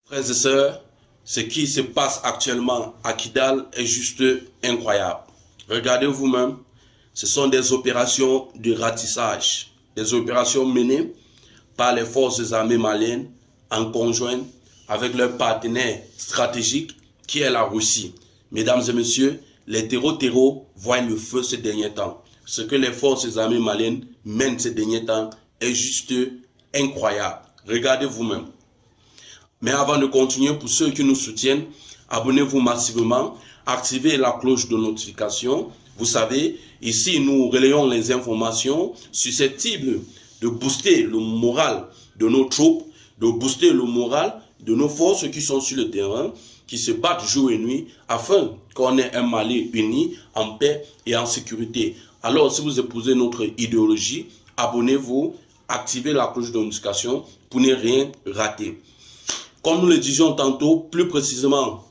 Frères et sœurs, ce qui se passe actuellement à Kidal est juste incroyable. Regardez vous-même, ce sont des opérations de ratissage, des opérations menées par les forces armées maliennes en conjoint avec leur partenaire stratégique qui est la Russie. Mesdames et messieurs, les terreaux voient le feu ces derniers temps. Ce que les forces armées maliennes mènent ces derniers temps est juste incroyable. Regardez vous-même. Mais avant de continuer, pour ceux qui nous soutiennent, abonnez-vous massivement, activez la cloche de notification. Vous savez, ici, nous relayons les informations susceptibles de booster le moral de nos troupes, de booster le moral de nos forces qui sont sur le terrain, qui se battent jour et nuit, afin qu'on ait un Mali uni, en paix et en sécurité. Alors, si vous épousez notre idéologie, abonnez-vous, activez la cloche de notification pour ne rien rater. Comme nous le disions tantôt, plus précisément,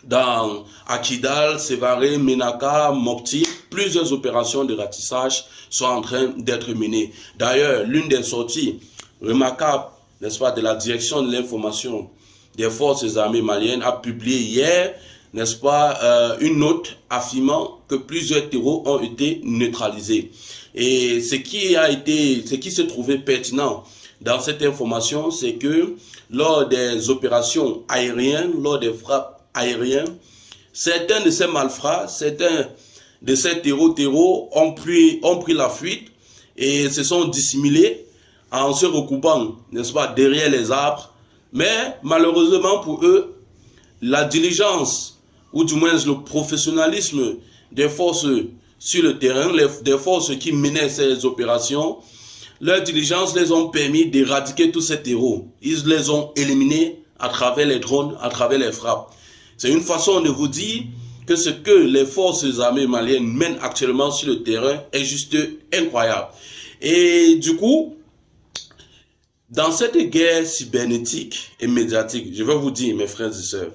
dans Kidal, Sévaré, Menaka, Mopti, plusieurs opérations de ratissage sont en train d'être menées. D'ailleurs, l'une des sorties remarquables, n'est-ce pas, de la direction de l'information des forces armées maliennes a publié hier, n'est-ce pas, une note affirmant que plusieurs terreaux ont été neutralisés. Et ce qui se trouvait pertinent dans cette information, c'est que lors des opérations aériennes, lors des frappes aériennes, certains de ces malfrats, certains de ces terreaux ont pris la fuite et se sont dissimulés en se recoupant, n'est-ce pas, derrière les arbres. Mais malheureusement pour eux, la diligence, ou du moins le professionnalisme des forces sur le terrain, des forces qui menaient ces opérations, leur diligence les ont permis d'éradiquer tous ces terreaux. Ils les ont éliminés à travers les drones, à travers les frappes. C'est une façon de vous dire que ce que les forces armées maliennes mènent actuellement sur le terrain est juste incroyable. Et du coup, dans cette guerre cybernétique et médiatique, je vais vous dire, mes frères et sœurs,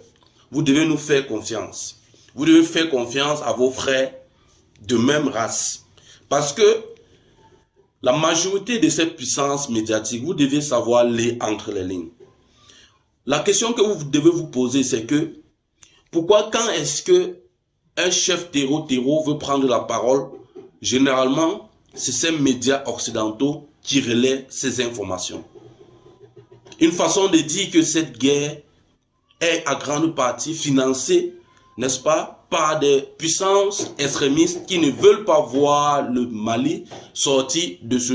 vous devez nous faire confiance. Vous devez faire confiance à vos frères de même race. Parce que la majorité de cette puissance médiatique, vous devez savoir lire entre les lignes. La question que vous devez vous poser, c'est que pourquoi quand est-ce que un chef terreau veut prendre la parole, généralement, c'est ces médias occidentaux qui relaient ces informations. Une façon de dire que cette guerre est à grande partie financée, n'est-ce pas, par des puissances extrémistes qui ne veulent pas voir le Mali sortir de ce